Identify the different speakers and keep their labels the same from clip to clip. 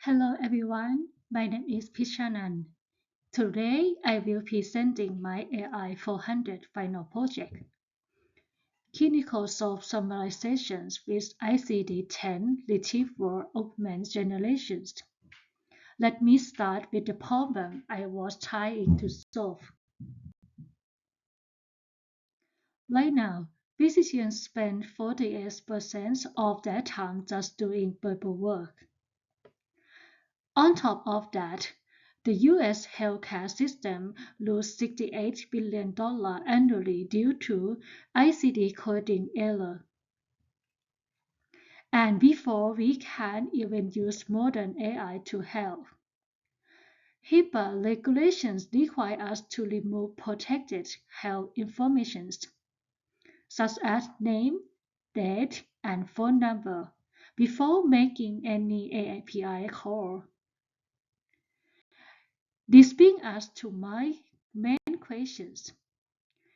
Speaker 1: Hello everyone, my name is Pishanan. Today I will be presenting my AI 400 final project. Clinical SOAP summarizations with ICD-10 retrieval augment generations. Let me start with the problem I was trying to solve. Right now, physicians spend 48% of their time just doing paperwork. On top of that, the U.S. healthcare system loses $68 billion annually due to ICD coding error. And before we can even use modern AI to help, HIPAA regulations require us to remove protected health information, such as name, date, and phone number, before making any API call. This brings us to my main questions.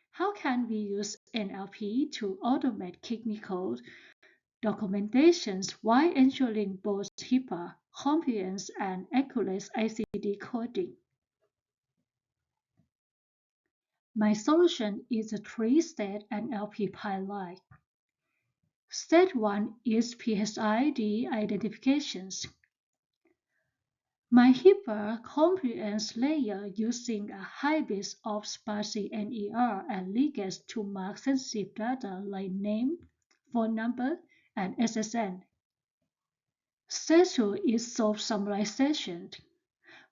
Speaker 1: How can we use NLP to automate clinical documentations while ensuring both HIPAA compliance and accurate ICD coding? My solution is a three-step NLP pilot. Step 1 is PHI De-identification. My HIPAA compliance layer using a hybrid of spaCy NER and Regex to mark sensitive data like name, phone number, and SSN. Step 2 is SOAP summarization,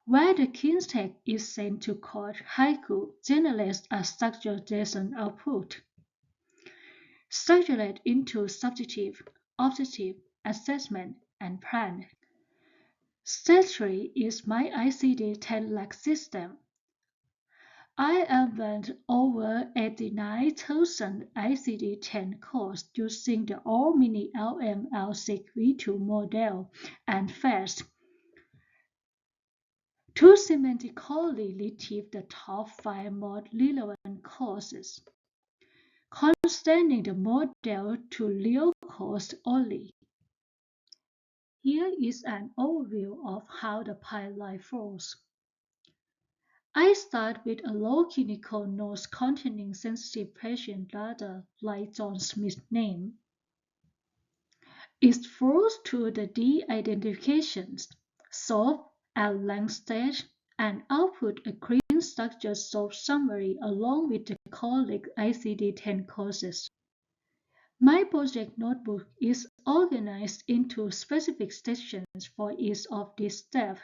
Speaker 1: where the kintex is sent to Claude Haiku generates a structured JSON output, structured into subjective, objective, assessment, and plan. Step 3 is my ICD-10 RAG system. I invented over 89,000 ICD-10 codes using the all-mini LM-L6 V2 model and FAISS to semantically retrieve the top 5 most relevant courses, constraining the model to real codes only. Here is an overview of how the pipeline flows. I start with a low clinical notes containing sensitive patient data like John Smith's name. It flows to the de-identification, SOAP, and length stage, and output a clean structured SOAP summary along with the correct ICD-10 courses. My project notebook is organized into specific sections for each of these steps,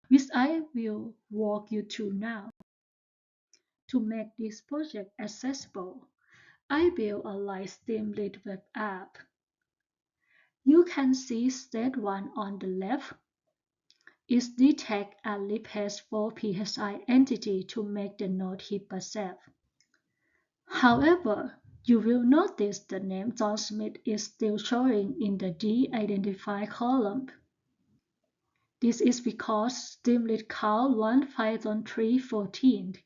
Speaker 1: which I will walk you through now. To make this project accessible, I built a light Streamlit web app. You can see step 1 on the left is detect and replace for PHI entity to make the node HIPAA safe. However, you will notice the name John Smith is still showing in the de-identify column. This is because Streamlit call runs Python 3.14,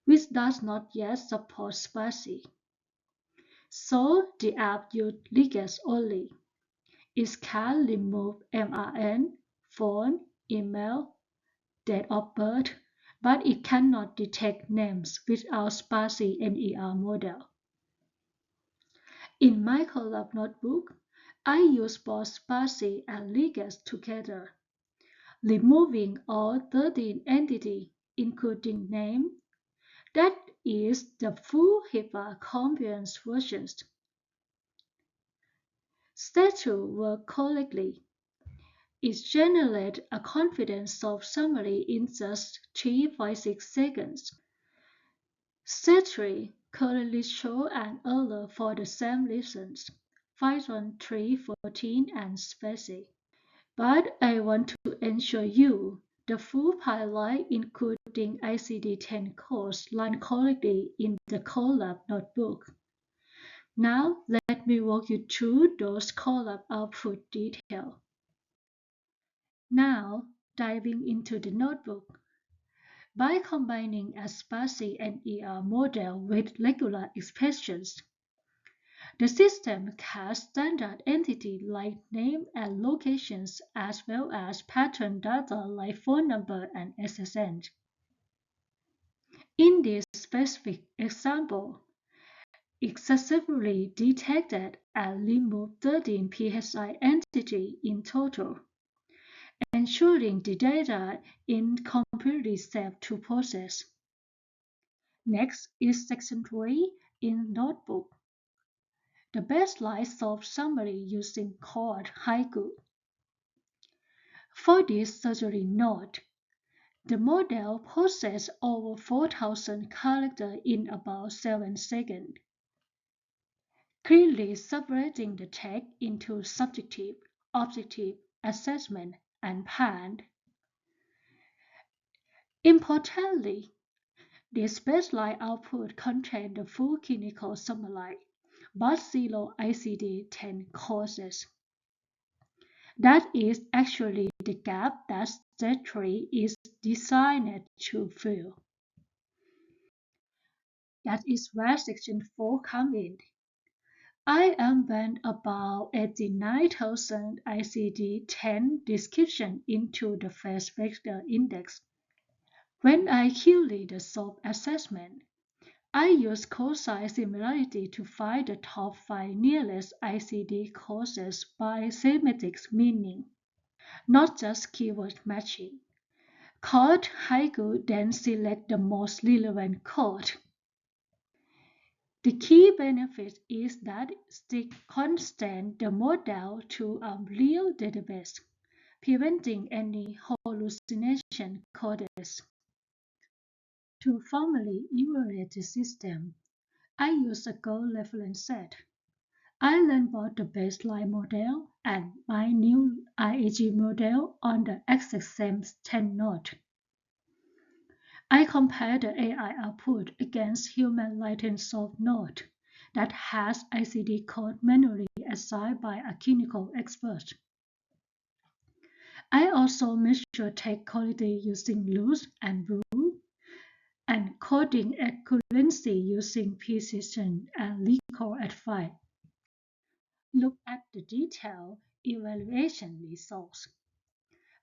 Speaker 1: which does not yet support spaCy. So the app uses Regex only. It can remove MRN, phone, email, date of birth, but it cannot detect names without spaCy NER model. In my Colab notebook, I use both spaCy and Regex together, removing all 13 entities, including name. That is the full HIPAA compliance version. Step 2 works correctly. It generates a confident SOAP summary in just 3.6 seconds. Step 3 currently shows an error for the same reasons, Python 3.14 and spaCy. But I want to ensure the full pipeline, including ICD-10 codes, run correctly in the Colab notebook. Now let me walk you through those Colab output details. Now, diving into the notebook. By combining a spaCy NER model with regular expressions, The system has standard entities like name and locations as well as pattern data like phone number and SSN. In this specific example, successfully detected and removed 13 PHI entities in total, ensuring the data is completely safe to process. Next is section 3 in Notebook. The baseline SOAP summary using Claude Haiku. For this surgery note, the model processed over 4,000 characters in about 7 seconds, clearly separating the text into subjective, objective, assessment, and PAN. Importantly, this baseline output contained the full clinical summary, but zero ICD-10 courses. That is actually the gap that Stage 3 is designed to fill. That is where Section 4 comes in. I embed about 89,000 ICD-10 descriptions into the FAISS vector index. When I query the SOAP assessment, I use cosine similarity to find the top 5 nearest ICD courses by semantic meaning, not just keyword matching. Claude Haiku then select the most relevant code. The key benefit is that it constrains the model to a real database, preventing any hallucination codes. To formally evaluate the system, I use a gold reference set. I learn about the baseline model and my new IAG model on the exact same 10 node. I compare the AI output against human written SOAP node that has ICD code manually assigned by a clinical expert. I also measure text quality using ROUGE and BLEU and coding accuracy using precision and recall at 5. Look at the detailed evaluation results.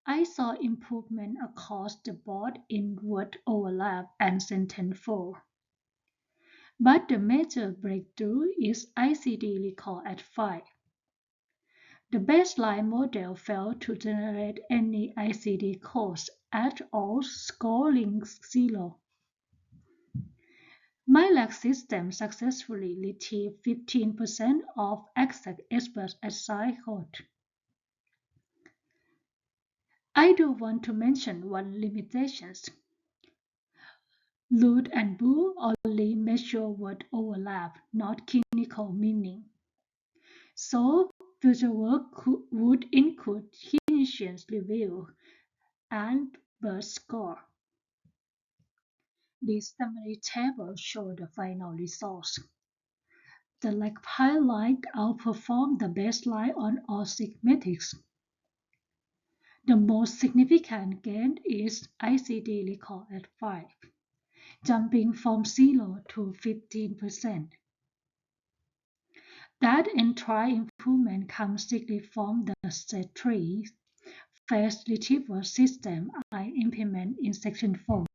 Speaker 1: I saw improvement across the board in word overlap and sentence flow. But the major breakthrough is ICD recall at 5. The baseline model failed to generate any ICD codes at all, scoring 0. My RAG system successfully retrieved 15% of exact expert assigned code. I do want to mention one limitation. ROUGE and BLEU only measure word overlap, not clinical meaning. So, future work would include clinician's review and birth score. This summary table shows the final results. The RAG highlight outperformed the baseline on all 6 metrics. The most significant gain is ICD recall at 5, jumping from 0 to 15%. That entire improvement comes strictly from the Stage 3 FAISS retrieval system I implement in Section 4.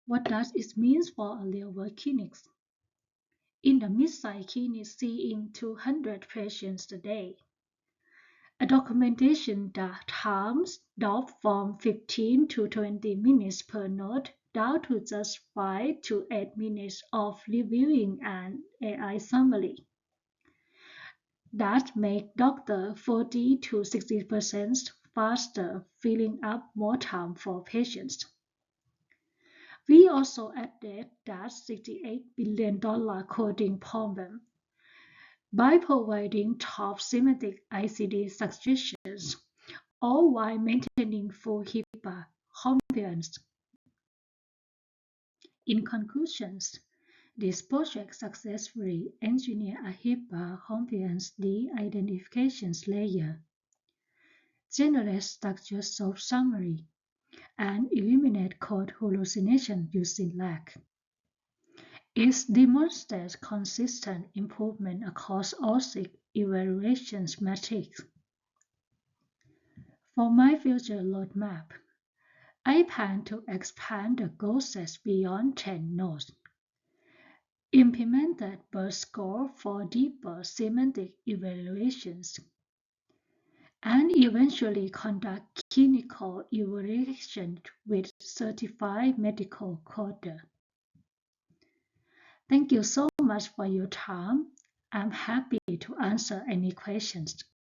Speaker 1: What does it mean for a real-world clinic? In the mid-sized clinic seeing 200 patients a day, a documentation times dropped from 15 to 20 minutes per note down to just 5 to 8 minutes of reviewing an AI summary. That makes doctors 40 to 60% faster, freeing up more time for patients. We also added that $68 billion coding problem by providing top semantic ICD suggestions, all while maintaining full HIPAA compliance. In conclusions, this project successfully engineered a HIPAA compliance de-identification layer, generate structured SOAP summary, and eliminate code hallucination using RAG. It demonstrates consistent improvement across all 6 evaluation metrics. For my future roadmap, I plan to expand the goal sets beyond 10 nodes, implement that BLEU score for deeper semantic evaluations, and eventually conduct clinical evaluation with certified medical coder. Thank you so much for your time. I'm happy to answer any questions.